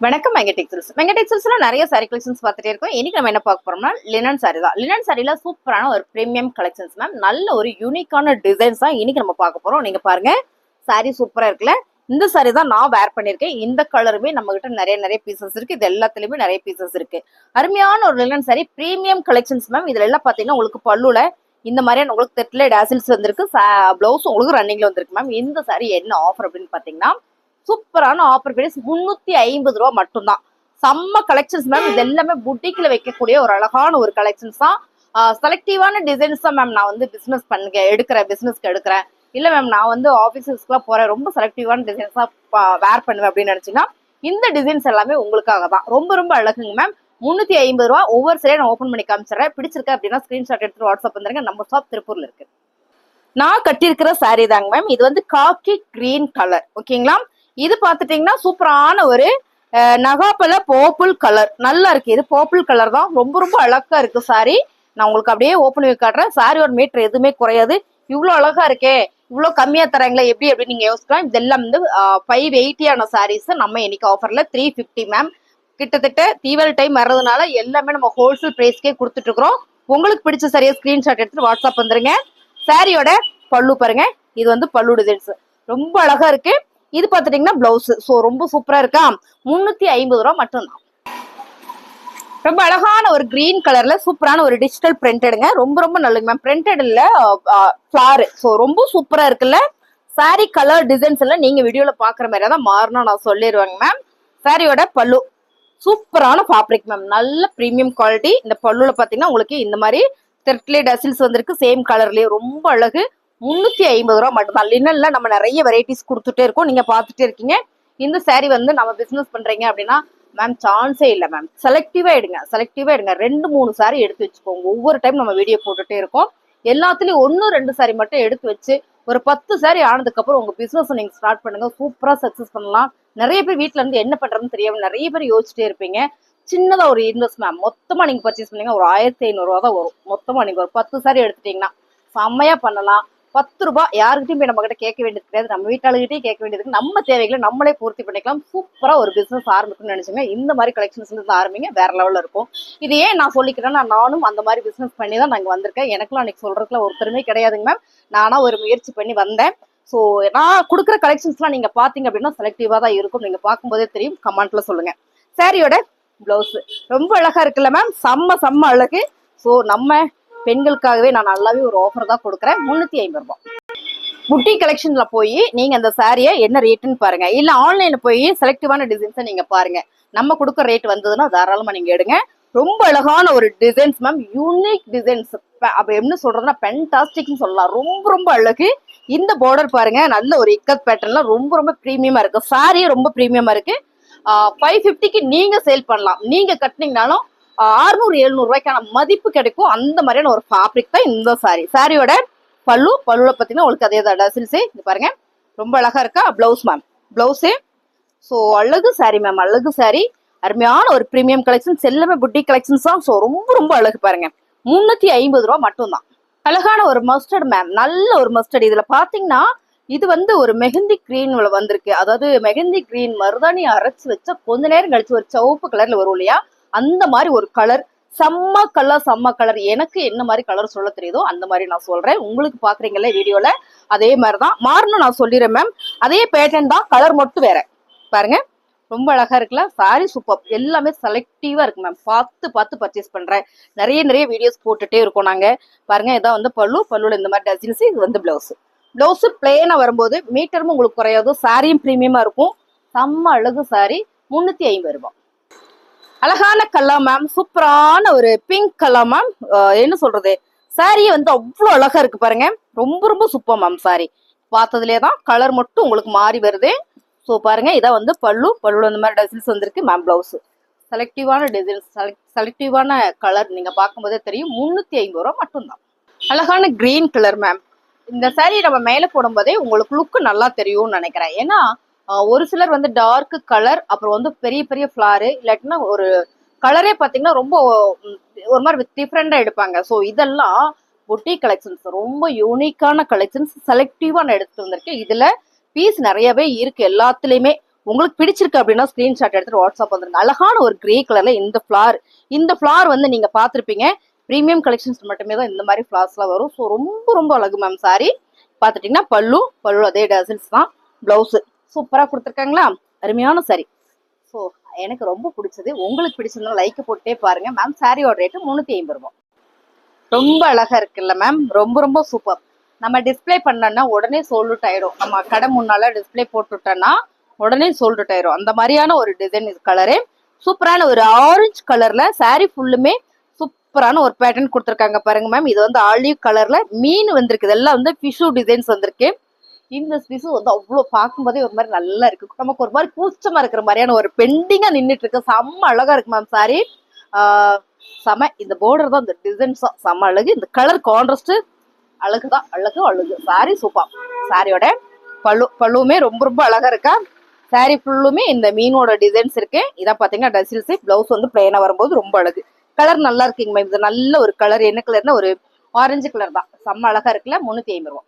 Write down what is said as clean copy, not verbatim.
வணக்கம் மெங்கடெக்ஸல்ஸ்ல நிறைய sorry collections பார்த்துட்டே இருக்கோம். இன்னைக்கு நம்ம என்ன பார்க்க போறோம்னா லினன் சாரி தான். லினன் சாரில சூப்பரான ஒரு பிரீமியம் கலெக்ஷன்ஸ் மேம். நல்ல ஒரு யூனிக்கான டிசைன்ஸ் தான் இன்னைக்கு நம்ம பார்க்க போறோம். நீங்க பாருங்க சாரி சூப்பரா இருக்குல்ல. இந்த சாரி தான் நான் வேர் பண்ணிருக்கேன். இந்த கலருமே நம்ம கிட்ட நிறைய பீசஸ் இருக்கு. இது எல்லாத்துலயுமே நிறைய பீசஸ் இருக்கு. அருமையான ஒரு linen sorry premium collections ma'am. இதுல எல்லாம் பாத்தீங்கன்னா உங்களுக்கு பல்லுல இந்த மாதிரியான உங்களுக்கு தெட்ல டாசில்ஸ் வந்திருக்கு. பிளவுஸ் உங்களுக்கு ரன்னிங்ல வந்திருக்கு மேம். இந்த சாரி என்ன ஆஃபர் அப்படின்னு பாத்தீங்கன்னா சூப்பரான ஆஃபர் பிரைஸ் 350 ரூபா மட்டும்தான். செம்ம கலெக்ஷன்ஸ் மேம். இது எல்லாமே புட்டிக்ல வைக்கக்கூடிய ஒரு அழகான ஒரு கலெக்ஷன்ஸ் தான். செலக்டிவான டிசைன்ஸ் தான் மேம். நான் வந்து பிசினஸ் பிசினஸ்க்கு எடுக்கிறேன் இல்ல மேம் நான் வந்து ஆபீசஸ்க்குலாம் போறேன், ரொம்ப செலக்டிவான டிசைன்ஸா வேர் பண்ணுவேன் அப்படின்னு நினைச்சீங்கன்னா இந்த டிசைன்ஸ் எல்லாமே உங்களுக்காக தான். ரொம்ப அழகுங்க மேம். 350 ரூபா. ஒவ்வொரு சரியா நான் ஓப்பன் பண்ணி காமிச்சிடறேன். பிடிச்சிருக்க அப்படின்னா ஸ்கிரீன்ஷாட் எடுத்து வாட்ஸ்அப் வந்துருங்க. நம்ம ஷாப் திருப்பூர்ல இருக்கு. நான் கட்டியிருக்கிற சாரி தாங்க மேம். இது வந்து காக்கி கிரீன் கலர். ஓகேங்களா. இது பாத்துட்டீங்கன்னா சூப்பரான ஒரு நகாப்பல பர்பிள் கலர் நல்லா இருக்கு. இது பர்பிள் கலர் தான். ரொம்ப அழகா இருக்கு சாரி. நான் உங்களுக்கு அப்படியே ஓப்பன் பண்ணி காட்டுறேன். சாரியோட மீட்டர் எதுவுமே குறையாது. இவ்வளவு அழகா இருக்கே, இவ்வளவு கம்மியா தராங்களே எப்படி அப்படின்னு நீங்க யோசிக்கலாம். இதெல்லாம் வந்து 580 சாரீஸ் நம்ம இன்னைக்கு ஆஃபர்ல 350 மேம். கிட்டத்தட்ட தீபாவளி டைம் வர்றதுனால எல்லாமே நம்ம ஹோல்சேல் பிரைஸ்க்கே கொடுத்துட்டு இருக்கிறோம். உங்களுக்கு பிடிச்ச சாரியை ஸ்கிரீன்ஷாட் எடுத்து வாட்ஸ்அப் வந்துருங்க. சாரியோட பல்லு பாருங்க. இது வந்து பல்லு டிசைன்ஸ் ரொம்ப அழகா இருக்கு. இது பாத்துட்டீங்கன்னா பிளவுஸ். சோ ரொம்ப சூப்பரா இருக்கா. 350 ரூபா மட்டும்தான். ரொம்ப அழகான ஒரு கிரீன் கலர்ல சூப்பரான ஒரு டிஜிட்டல் பிரிண்டடுங்க. ரொம்ப நல்லது மேம். பிரிண்டட் இல்ல ஃபிளார். சோ ரொம்ப சூப்பரா இருக்குல்ல. சாரி கலர் டிசைன்ஸ் எல்லாம் நீங்க வீடியோல பாக்குற மாதிரி தான் மாறணும் நான் சொல்லிடுவாங்க மேம். சாரியோட பல்லு சூப்பரான ஃபேப்ரிக் மேம். நல்ல பிரீமியம் குவாலிட்டி. இந்த பல்லுல பாத்தீங்கன்னா உங்களுக்கு இந்த மாதிரி தெர்ட்லே டசில்ஸ் வந்திருக்கு. சேம் கலர்லயே ரொம்ப அழகு. 350 ரூபா மட்டும்தான். லினன்ல நம்ம நிறைய வெரைட்டிஸ் கொடுத்துட்டே இருக்கோம். நீங்க பாத்துட்டே இருக்கீங்க. இந்த சாரி வந்து நம்ம பிசினஸ் பண்றீங்க அப்படின்னா மேம் சான்ஸே இல்லை மேம். செலக்டிவா எடுங்க. 2-3 சாரி எடுத்து வச்சுக்கோங்க. ஒவ்வொரு டைம் நம்ம வீடியோ போட்டுட்டே இருக்கோம். எல்லாத்துலயும் 1-2 சாரி மட்டும் எடுத்து வச்சு ஒரு 10 சாரி ஆனதுக்கு அப்புறம் உங்க பிசினஸ் நீங்க ஸ்டார்ட் பண்ணுங்க. சூப்பரா சக்சஸ் பண்ணலாம். நிறைய பேர் வீட்டுல இருந்து என்ன பண்றதுன்னு தெரியாம நிறைய பேர் யோசிச்சுட்டே இருப்பீங்க. சின்னதா ஒரு இன்வெஸ்ட் மேம். மொத்தமா நீங்க பர்ச்சேஸ் பண்ணீங்க ஒரு 1500 ரூபா தான் வரும். மொத்தமா நீங்க ஒரு 10 சாரி எடுத்துட்டீங்கன்னா செம்மையா பண்ணலாம். 10 ரூபாய் யாருக்கிட்டையும் போய் நம்ம கிட்ட கேட்க வேண்டியது கிடையாது. நம்ம வீட்டாளுகிட்டே கேட்க வேண்டியது. நம்ம தேவைகளை நம்மளே பூர்த்தி பண்ணிக்கலாம். சூப்பரா ஒரு பிசினஸ் ஆரம்பிக்கணும்னு நினைச்சுங்க இந்த மாதிரி கலெக்ஷன்ஸ் இருந்து ஆரம்பிங்க. வேற லெவல்ல இருக்கும். இது ஏன் நான் சொல்லிக்கிறேன்னா நானும் அந்த மாதிரி பிசினஸ் பண்ணி தான் நாங்க வந்திருக்கேன். எனக்குலாம் அன்னைக்கு சொல்றதுக்குலாம் ஒருத்தருமே கிடையாதுங்க மேம். நானா ஒரு முயற்சி பண்ணி வந்தேன். ஸோ நான் கொடுக்குற கலெக்ஷன்ஸ்லாம் நீங்க பாத்தீங்க அப்படின்னா செலக்டிவா தான் இருக்கும். நீங்க பார்க்கும்போதே தெரியும். கமெண்ட்ல சொல்லுங்க. சாரியோட பிளவுஸ் ரொம்ப அழகா இருக்குல்ல மேம். செம்ம அழகு. ஸோ நம்ம பெண்களுக்காகவே நான் நல்லாவே ஒரு ஆஃபர் தான் கொடுக்குறேன். 350 ரூபாய். புட்டி கலெக்ஷன்ல போய் நீங்க அந்த சாரியை என்ன ரேட்டுன்னு பாருங்க. இல்ல ஆன்லைன்ல போய் செலக்டிவான டிசைன்ஸை நீங்க பாருங்க. நம்ம கொடுக்குற ரேட் வந்ததுன்னா தாராளமா நீங்க எடுங்க. ரொம்ப அழகான ஒரு டிசைன்ஸ் மேம். Unique designs. அப்ப என்ன சொல்றதுன்னா பென்டாஸ்டிக்னு சொல்லலாம். ரொம்ப அழகு. இந்த பார்டர் பாருங்க. நல்ல ஒரு இக்கத் பேட்டர்ன்ல ரொம்ப பிரீமியமா இருக்கு. சாரியே ரொம்ப பிரீமியமா இருக்கு. 550க்கு நீங்க சேல் பண்ணலாம். நீங்க கட்டினீங்கனாலும் 600-700 ரூபாய்க்கான மதிப்பு கிடைக்கும். அந்த மாதிரியான ஒரு ஃபேப்ரிக் தான் இந்த சாரி. சாரியோட பல்லுல பாத்தீங்கன்னா உங்களுக்கு அதே தான் டசில்ஸே. இது பாருங்க ரொம்ப அழகா இருக்கா. Blouse ma'am. பிளவுஸே ஸோ அழகு சாரி மேம். அழகு சாரி. அருமையான ஒரு பிரீமியம் கலெக்ஷன்ஸ். எல்லாமே புட்டி கலெக்ஷன்ஸ் தான். ஸோ ரொம்ப அழகு பாருங்க. 350 ரூபா மட்டும்தான். அழகான ஒரு மஸ்டர்ட் மேம். நல்ல ஒரு மஸ்டர்ட். இதுல பாத்தீங்கன்னா இது வந்து ஒரு மெஹந்தி கிரீன் வந்திருக்கு. அதாவது மெஹந்தி கிரீன் மருதாணி அரைச்சு வச்சா கொஞ்ச நேரம் கழிச்சு ஒரு சிவப்பு கலர்ல வரும் இல்லையா, அந்த மாதிரி ஒரு கலர். செம்ம கலர். எனக்கு என்ன மாதிரி கலர் சொல்ல தெரியுதோ அந்த மாதிரி நான் சொல்றேன். உங்களுக்கு பாக்குறீங்கல்ல வீடியோல அதே மாதிரிதான் மாறணும் நான் சொல்லிடுறேன் மேம். அதே பேட்டர்ன் தான், கலர் மட்டும் வேற. பாருங்க ரொம்ப அழகா இருக்குல்ல. Sorry super. எல்லாமே செலக்டிவா இருக்கு மேம். பார்த்து பர்ச்சேஸ் பண்றேன். நிறைய வீடியோஸ் போட்டுட்டே இருக்கோம் நாங்க. பாருங்க இதான் வந்து பல்லுல இந்த மாதிரி டசில்ஸ். இது வந்து பிளவுஸ் பிளேனா வரும்போது மீட்டரும் உங்களுக்கு குறையாது. சாரியும் பிரீமியமா இருக்கும். செம்ம அழகு சாரி. 350 ரூபாய். அழகான கலர் மேம். சூப்பரான ஒரு பிங்க் கலர் மேம். என்ன சொல்றது, சாரியே வந்து அவ்வளவு அழகா இருக்கு பாருங்க. ரொம்ப சூப்பர் மேம். சாரி பார்த்ததுலேயே தான் கலர் மட்டும் உங்களுக்கு மாறி வருது. ஸோ பாருங்க இதான் வந்து பல்லுல இந்த மாதிரி டசில்ஸ் வந்திருக்கு மேம். பிளவுஸ் செலக்டிவான டிசைன்ஸ், செலக்டிவான கலர். நீங்க பார்க்கும்போதே தெரியும். 350 ரூபாய் மட்டும்தான். அழகான கிரீன் கலர் மேம். இந்த சாரி நம்ம மேல போடும்போதே உங்களுக்கு லுக் நல்லா தெரியும்னு நினைக்கிறேன். ஏன்னா ஒரு சிலர் வந்து டார்க் கலர், அப்புறம் வந்து பெரிய ஃபிளாரு, இல்லாட்டினா ஒரு கலரே பாத்தீங்கன்னா ரொம்ப ஒரு மாதிரி டிஃப்ரெண்டா எடுப்பாங்க. ஸோ இதெல்லாம் புட்டி கலெக்ஷன்ஸ். ரொம்ப யூனிக்கான கலெக்ஷன்ஸ். செலக்டிவா நான் எடுத்து வந்திருக்கேன். இதுல பீஸ் நிறையவே இருக்கு. எல்லாத்துலயுமே உங்களுக்கு பிடிச்சிருக்கு அப்படின்னா ஸ்கிரீன்ஷாட் எடுத்துட்டு வாட்ஸ்அப் வந்துருங்க. அழகான ஒரு கிரே கலர்ல இந்த ஃபிளார் வந்து நீங்க பாத்திருப்பீங்க. பிரீமியம் கலெக்ஷன்ஸ் மட்டுமே தான் இந்த மாதிரி ஃபிளார்ஸ்லாம் வரும். ஸோ ரொம்ப ரொம்ப அழகு மேம் சாரி. பாத்துட்டீங்கன்னா பல்லு அதே டசல்ஸ் தான். பிளவுஸ் சூப்பரா கொடுத்துருக்காங்களா, அருமையான சாரி. ஸோ எனக்கு ரொம்ப பிடிச்சது. உங்களுக்கு பிடிச்சிருந்தா லைக் போட்டே பாருங்க மேம். சாரியோட ரேட்டு 350 ரூபாய். ரொம்ப அழகா இருக்குல்ல மேம், ரொம்ப ரொம்ப சூப்பர். நம்ம டிஸ்பிளே பண்ணோம்னா உடனே சோல்ட் அவுட் ஆயிடும். நம்ம கடை முன்னால டிஸ்பிளே போட்டுட்டோம்னா உடனே சோல்ட் அவுட் ஆயிடும். அந்த மாதிரியான ஒரு டிசைன். இது கலரு சூப்பரான ஒரு ஆரஞ்சு கலர்ல சாரி ஃபுல்லுமே சூப்பரான ஒரு பேட்டர்ன் கொடுத்துருக்காங்க பாருங்க மேம். இது வந்து ஆலிவ் கலர்ல மீன் வந்திருக்கு. இதெல்லாம் வந்து ஃபிஷு டிசைன்ஸ் வந்திருக்கு. இந்த ஃபிஷு வந்து அவ்வளோ பார்க்கும்போதே ஒரு மாதிரி நல்லா இருக்கு. நமக்கு ஒரு மாதிரி கூச்சமா இருக்கிற மாதிரியான ஒரு பெண்டிங்கா நின்றுட்டு இருக்கு. செம்ம அழகா இருக்கு மேம் சாரி. செம. இந்த பார்டர் தான், இந்த டிசைன்ஸ் தான் செம்ம அழகு. இந்த கலர் கான்ட்ராஸ்ட் அழகுதான், அழகு சாரி சூப்பர். சாரியோட பல்லுமே ரொம்ப ரொம்ப அழகா இருக்கா. சாரி ஃபுல்லுமே இந்த மீனோட டிசைன்ஸ் இருக்கு. இதான் பாத்தீங்கன்னா டசில்ஸ். பிளவுஸ் வந்து பிளைனா வரும்போது ரொம்ப அழகு. கலர் நல்லா இருக்குங்க மேம். இது நல்ல ஒரு கலர். என்ன கலர்னா ஒரு ஆரஞ்சு கலர் தான். செம்ம அழகா இருக்குல்ல. 350 ரூபாய்.